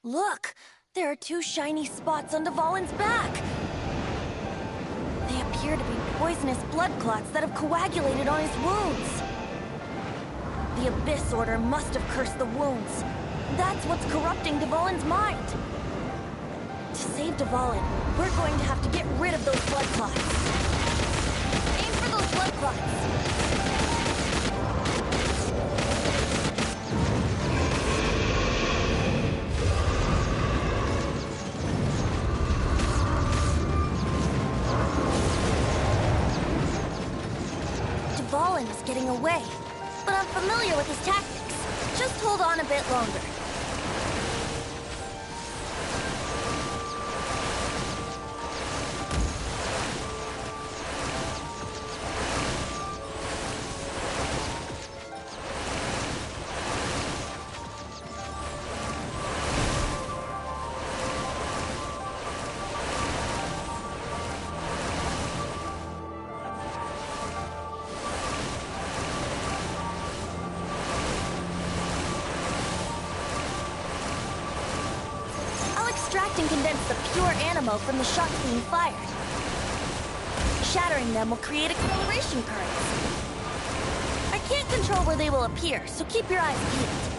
Look! There are two shiny spots on Dvalin's back! They appear to be poisonous blood clots that have coagulated on his wounds. The Abyss Order must have cursed the wounds. That's what's corrupting Dvalin's mind. To save Dvalin, we're going to have to get rid of those blood clots. Aim for those blood clots! Dvalin is getting away, but I'm familiar with his tactics. Just hold on a bit longer. Extract and condense the pure animo from the shots being fired. Shattering them will create acceleration currents. I can't control where they will appear, so keep your eyes peeled.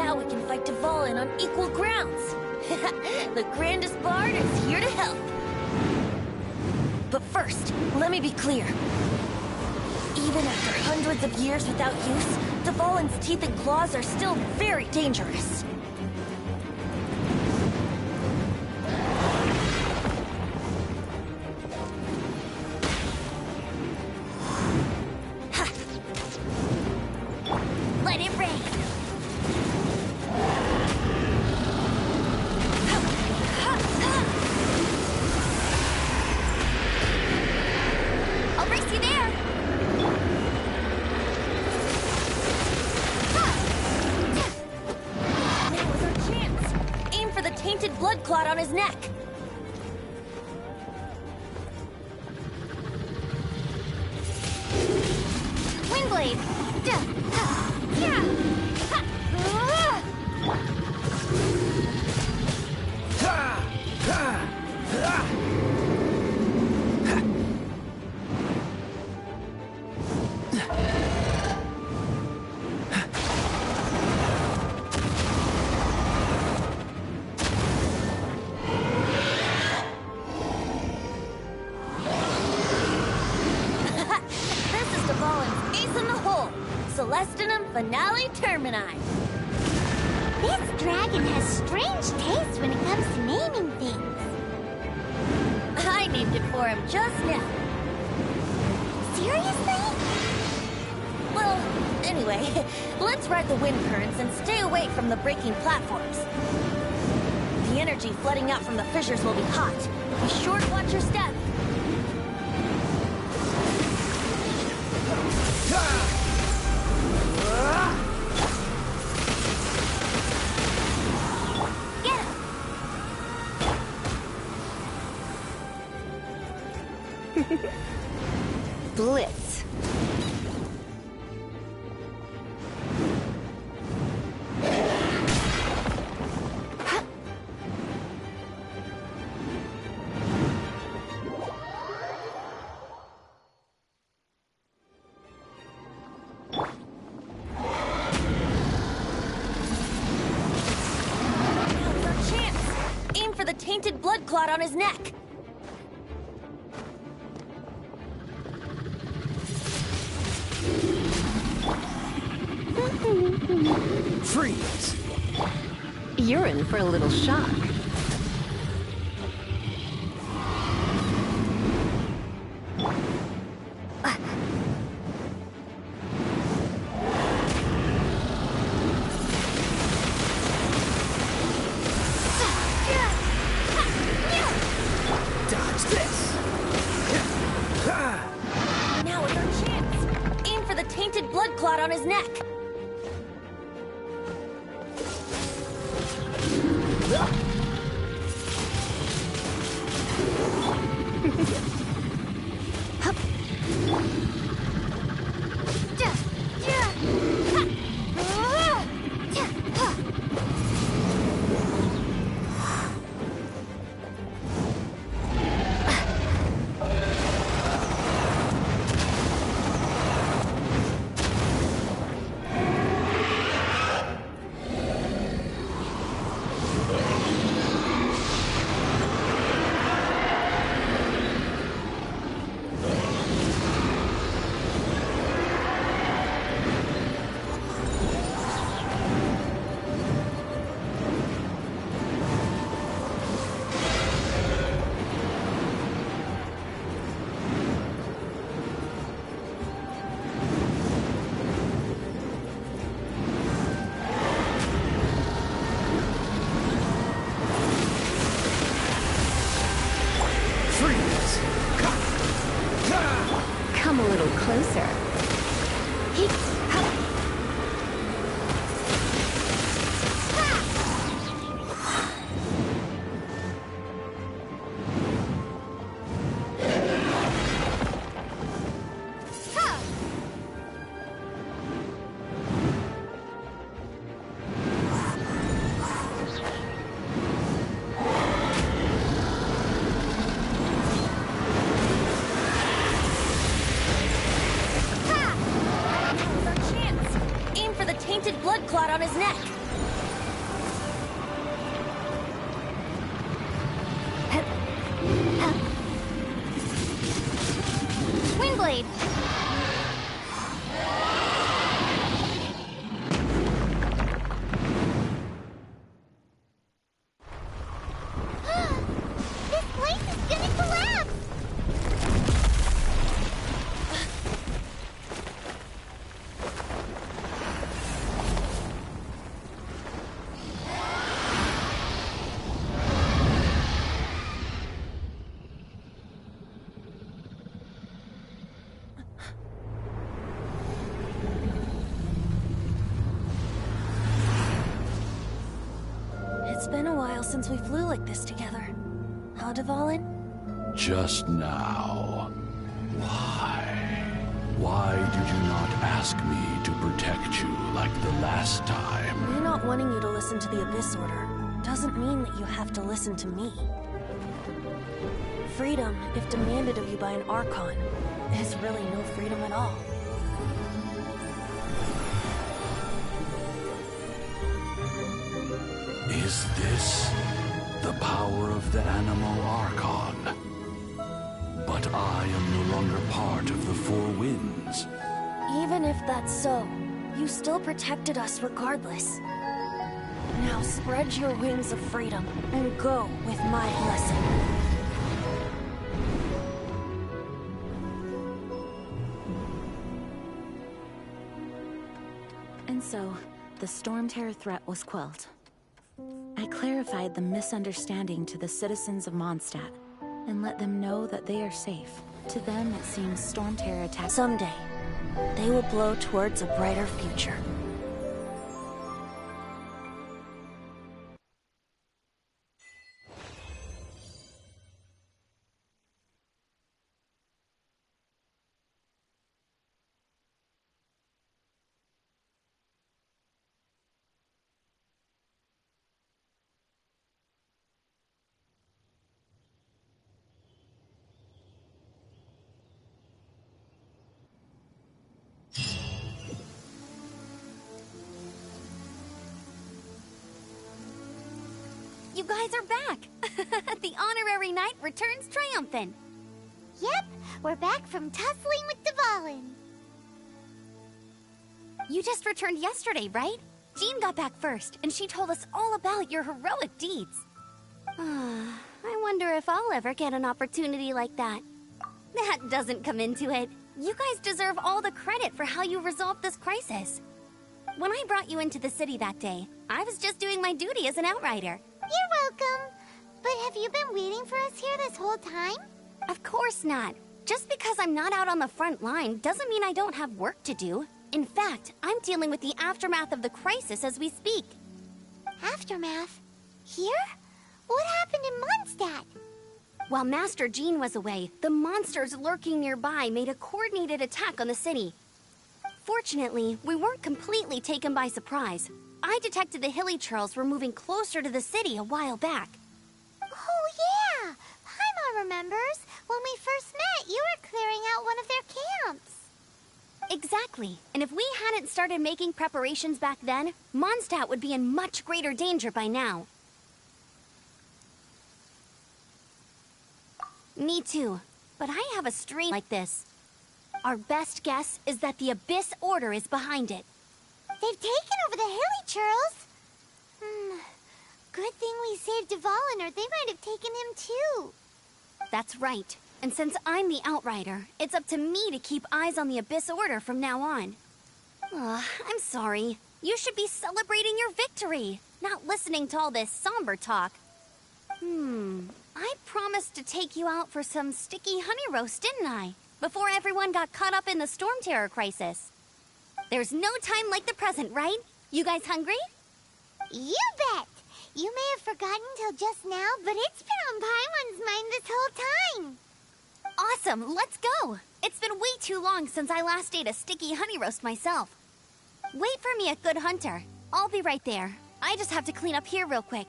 Now we can fight Dvalin on equal grounds. The grandest bard is here to help. But first, let me be clear. Even after hundreds of years without use, Dvalin's teeth and claws are still very dangerous. Let it rain. I'll race you there. Now is our chance. Aim for the tainted blood clot on his neck. Windblade. Celestinum Finale Termini. This dragon has strange taste when it comes to naming things. I named it for him just now. Seriously? Well, anyway, let's ride the wind currents and stay away from the breaking platforms. The energy flooding out from the fissures will be hot. Be sure to watch your step. Get him! Blitz. The tainted blood clot on his neck. Freeze! You're in for a little shock. Now is our chance. Aim for the tainted blood clot on his neck. Come a little closer. Blood clot on his neck. been a while since we flew like this together. Huh, Dvalin? Just now. Why? Why did you not ask me to protect you like the last time? Me not wanting you to listen to the Abyss Order doesn't mean that you have to listen to me. Freedom, if demanded of you by an Archon, is really no freedom at all. Is this the power of the Animo Archon? But I am no longer part of the Four Winds. Even if that's so, you still protected us regardless. Now spread your wings of freedom and go with my blessing. And so, the Storm Terror threat was quelled. I clarified the misunderstanding to the citizens of Mondstadt, and let them know that they are safe. To them, it seems Storm Terror attacks. Someday, they will blow towards a brighter future. You guys are back! The honorary knight returns triumphant. Yep, we're back from tussling with Dvalin. You just returned yesterday, right? Jean got back first, and she told us all about your heroic deeds. I wonder if I'll ever get an opportunity like that. That doesn't come into it. You guys deserve all the credit for how you resolved this crisis. When I brought you into the city that day, I was just doing my duty as an outrider. You're welcome. But have you been waiting for us here this whole time? Of course not. Just because I'm not out on the front line doesn't mean I don't have work to do. In fact, I'm dealing with the aftermath of the crisis as we speak. Aftermath? Here? What happened in Mondstadt? While Master Jean was away, the monsters lurking nearby made a coordinated attack on the city. Fortunately, we weren't completely taken by surprise. I detected the Hilly Churls were moving closer to the city a while back. Oh yeah! Paimon remembers. When we first met, you were clearing out one of their camps. Exactly. And if we hadn't started making preparations back then, Mondstadt would be in much greater danger by now. Me too. But I have a streak like this. Our best guess is that the Abyss Order is behind it. They've taken over the Hilly Churls. Good thing we saved Dvalin, or they might have taken him too. That's right. And since I'm the Outrider, it's up to me to keep eyes on the Abyss Order from now on. I'm sorry. You should be celebrating your victory, not listening to all this somber talk. I promised to take you out for some sticky honey roast, didn't I? Before everyone got caught up in the Storm Terror crisis. There's no time like the present, right? You guys hungry? You bet! You may have forgotten till just now, but it's been on Paimon's mind this whole time. Awesome, let's go! It's been way too long since I last ate a sticky honey roast myself. Wait for me at Good Hunter. I'll be right there. I just have to clean up here real quick.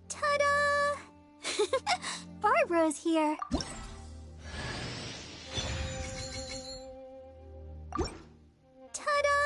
Ta-da! Barbara's here. Ta-da!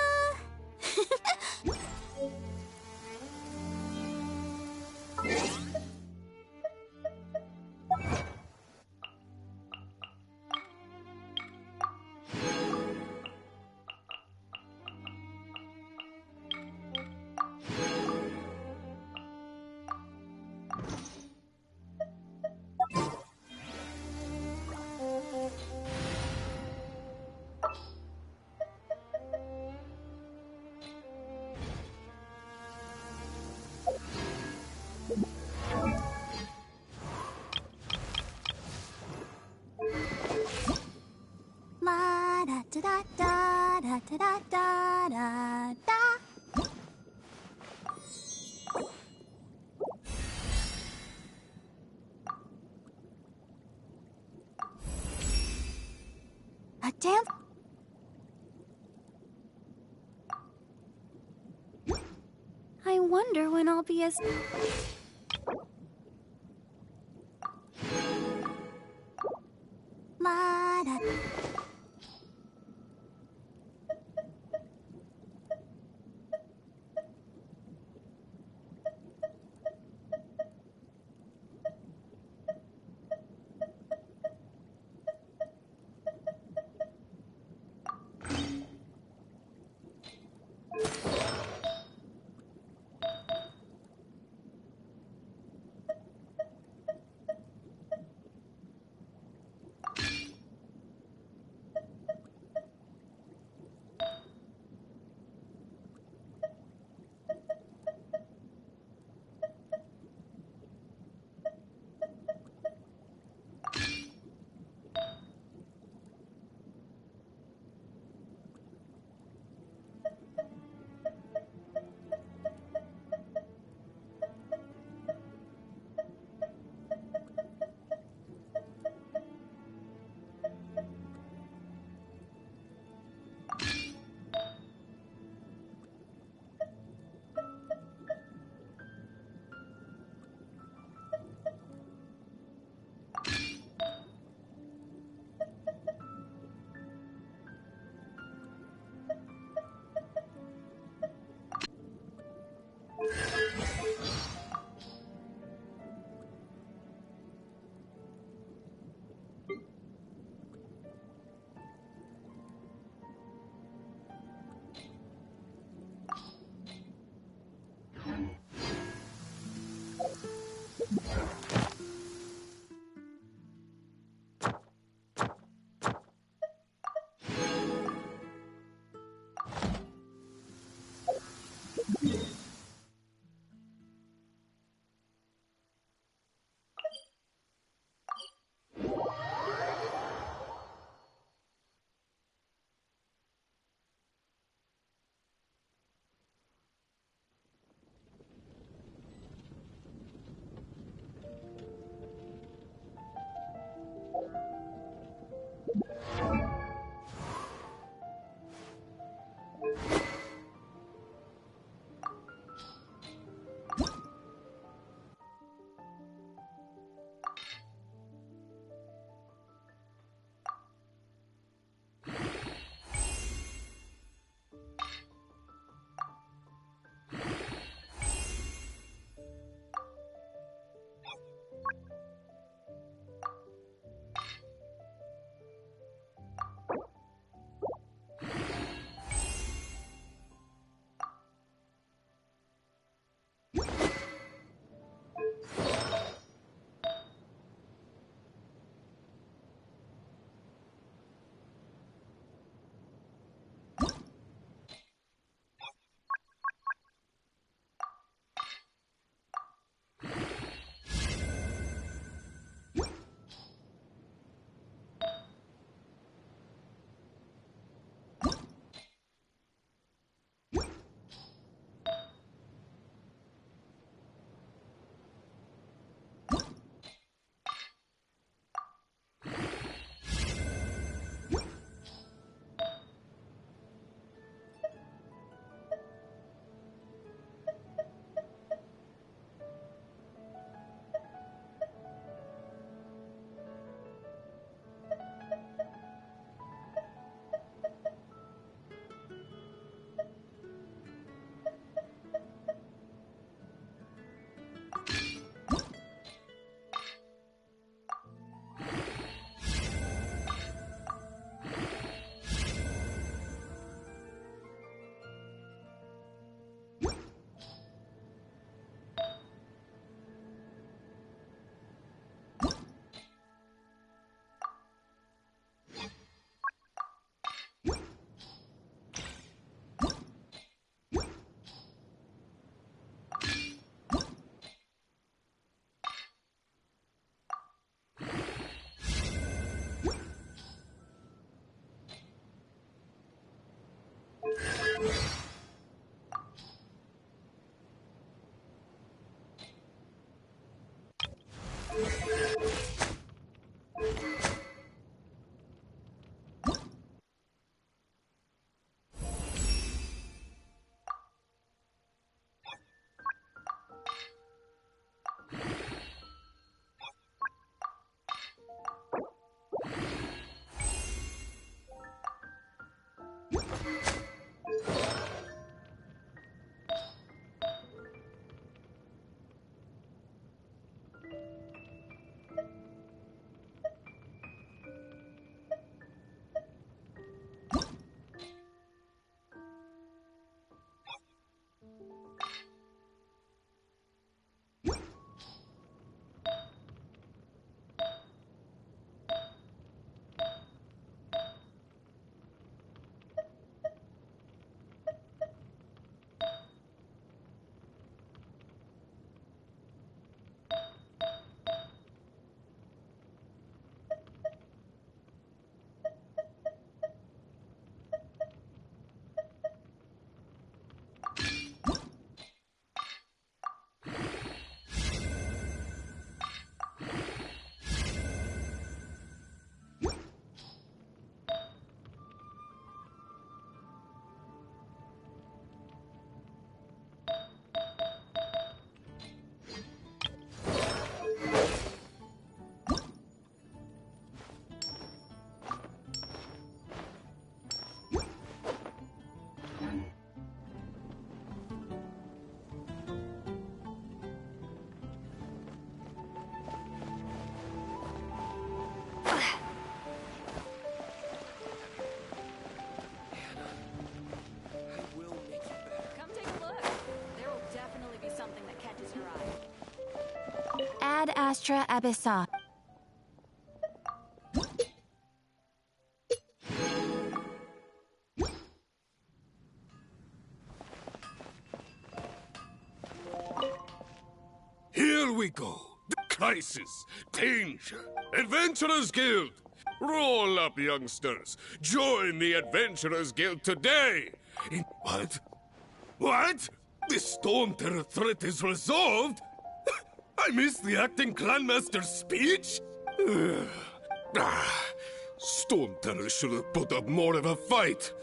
La da da da da. da da da da da da. A dance. I wonder when I'll be as... La da. Astra Abyssa. Here we go. Crisis, danger, Adventurers Guild. Roll up, youngsters. Join the Adventurers Guild today. What? What? The Storm Terror threat is resolved? I missed the acting clanmaster's speech? Storm Terror should have put up more of a fight.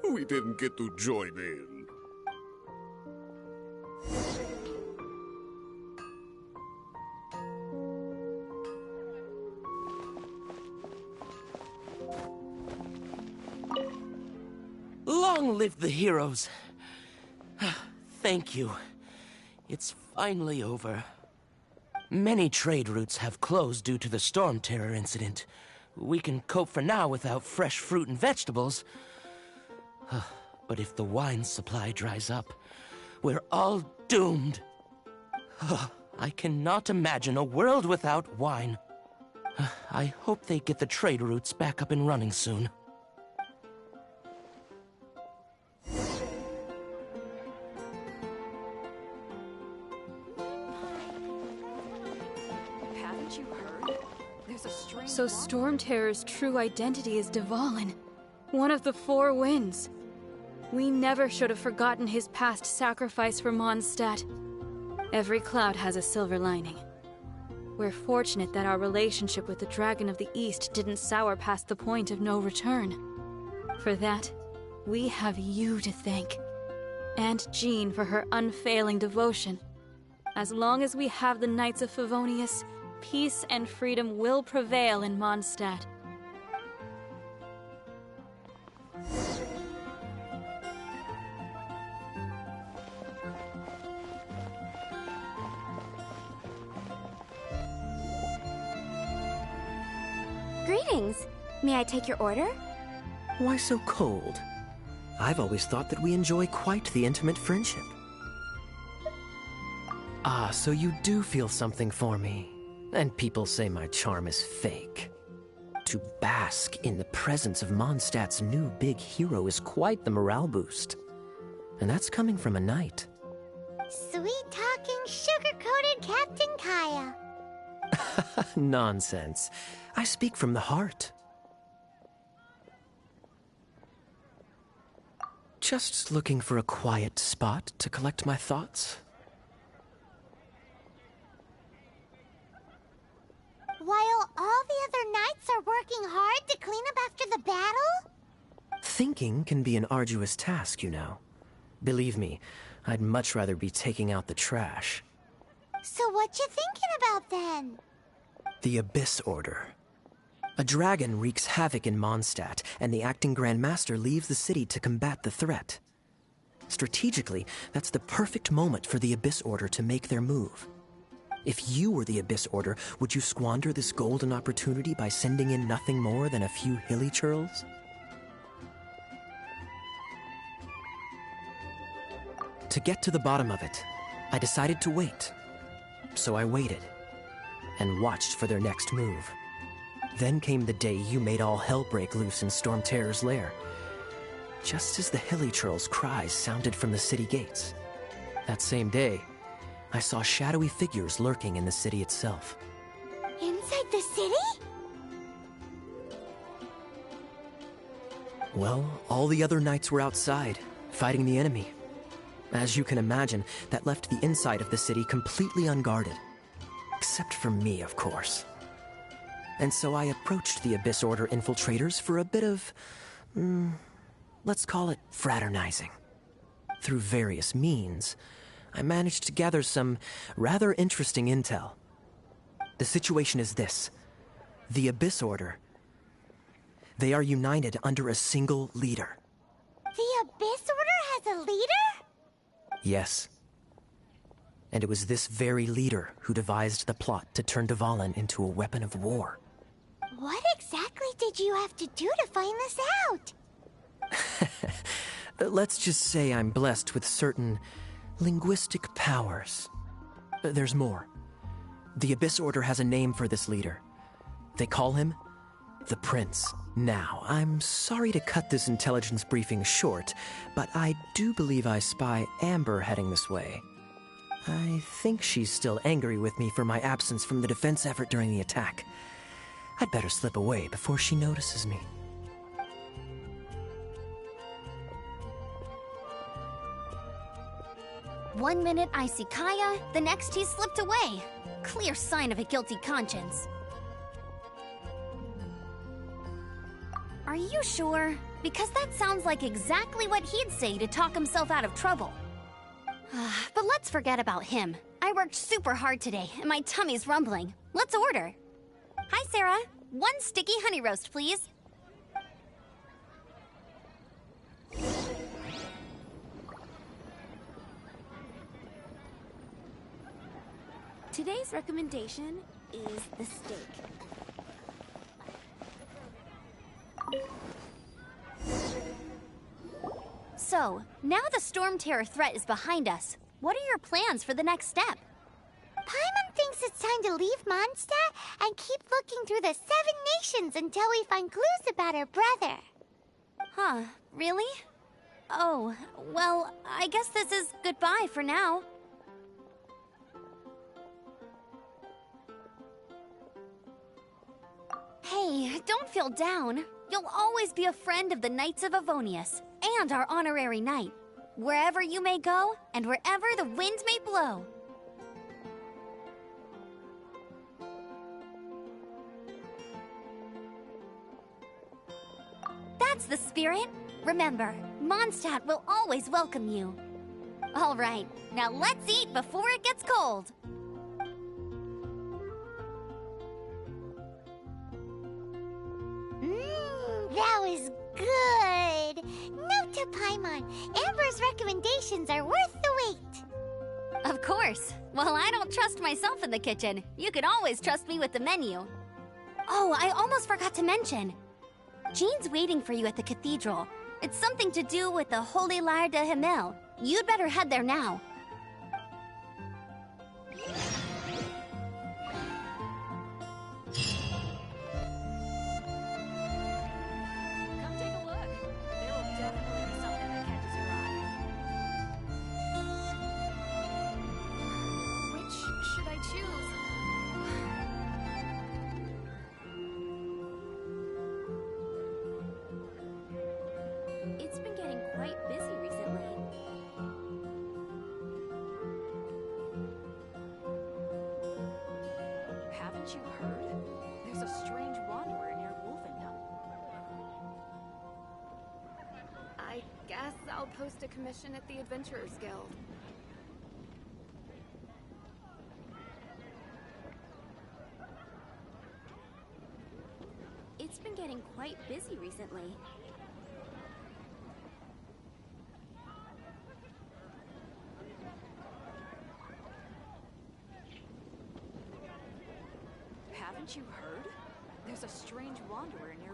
We didn't get to join in. Long live the heroes. Thank you. It's finally over. Many trade routes have closed due to the Storm Terror incident. We can cope for now without fresh fruit and vegetables. But if the wine supply dries up, we're all doomed. I cannot imagine a world without wine. I hope they get the trade routes back up and running soon. So Storm Terror's true identity is Dvalin, one of the Four Winds. We never should have forgotten his past sacrifice for Mondstadt. Every cloud has a silver lining. We're fortunate that our relationship with the Dragon of the East didn't sour past the point of no return. For that, we have you to thank. And Jean for her unfailing devotion. As long as we have the Knights of Favonius, peace and freedom will prevail in Mondstadt. Greetings. May I take your order? Why so cold? I've always thought that we enjoy quite the intimate friendship. Ah, so you do feel something for me. And people say my charm is fake. To bask in the presence of Mondstadt's new big hero is quite the morale boost. And that's coming from a knight. Sweet-talking, sugar-coated Captain Kaya. Nonsense. I speak from the heart. Just looking for a quiet spot to collect my thoughts. While all the other knights are working hard to clean up after the battle? Thinking can be an arduous task, you know. Believe me, I'd much rather be taking out the trash. So what you thinking about then? The Abyss Order. A dragon wreaks havoc in Mondstadt, and the acting Grand Master leaves the city to combat the threat. Strategically, that's the perfect moment for the Abyss Order to make their move. If you were the Abyss Order, would you squander this golden opportunity by sending in nothing more than a few hilly churls? To get to the bottom of it, I decided to wait. So I waited, and watched for their next move. Then came the day you made all hell break loose in Storm Terror's lair. Just as the hilly churls' cries sounded from the city gates. That same day, I saw shadowy figures lurking in the city itself. Inside the city? Well, all the other knights were outside, fighting the enemy. As you can imagine, that left the inside of the city completely unguarded. Except for me, of course. And so I approached the Abyss Order infiltrators for a bit of, let's call it fraternizing. Through various means, I managed to gather some rather interesting intel. The situation is this. The Abyss Order. They are united under a single leader. The Abyss Order has a leader? Yes. And it was this very leader who devised the plot to turn Dvalin into a weapon of war. What exactly did you have to do to find this out? Let's just say I'm blessed with certain linguistic powers. There's more. The Abyss Order has a name for this leader. They call him the Prince. Now, I'm sorry to cut this intelligence briefing short, but I do believe I spy Amber heading this way. I think she's still angry with me for my absence from the defense effort during the attack. I'd better slip away before she notices me. One minute I see Kaya, the next he slipped away. Clear sign of a guilty conscience. Are you sure? Because that sounds like exactly what he'd say to talk himself out of trouble. But let's forget about him. I worked super hard today, and my tummy's rumbling. Let's order. Hi, Sarah. 1 sticky honey roast, please. Today's recommendation is the steak. So, now the Storm Terror threat is behind us. What are your plans for the next step? Paimon thinks it's time to leave Mondstadt and keep looking through the 7 nations until we find clues about her brother. Huh, really? Oh, well, I guess this is goodbye for now. Hey, don't feel down. You'll always be a friend of the Knights of Avonius, and our honorary knight. Wherever you may go, and wherever the wind may blow. That's the spirit. Remember, Mondstadt will always welcome you. All right, now let's eat before it gets cold. That was good. Note to Paimon, Amber's recommendations are worth the wait. Of course. Well, I don't trust myself in the kitchen. You can always trust me with the menu. Oh, I almost forgot to mention. Jean's waiting for you at the cathedral. It's something to do with the Holy Lyre de Himmel. You'd better head there now. Come take a look. There will definitely be something that catches your eye. Which should I choose? It's been getting quite busy recently. Haven't you heard? There's a strange wanderer near Wolfendom. I guess I'll post a commission at the Adventurers Guild. It's been getting quite busy recently. Haven't you heard? There's a strange wanderer near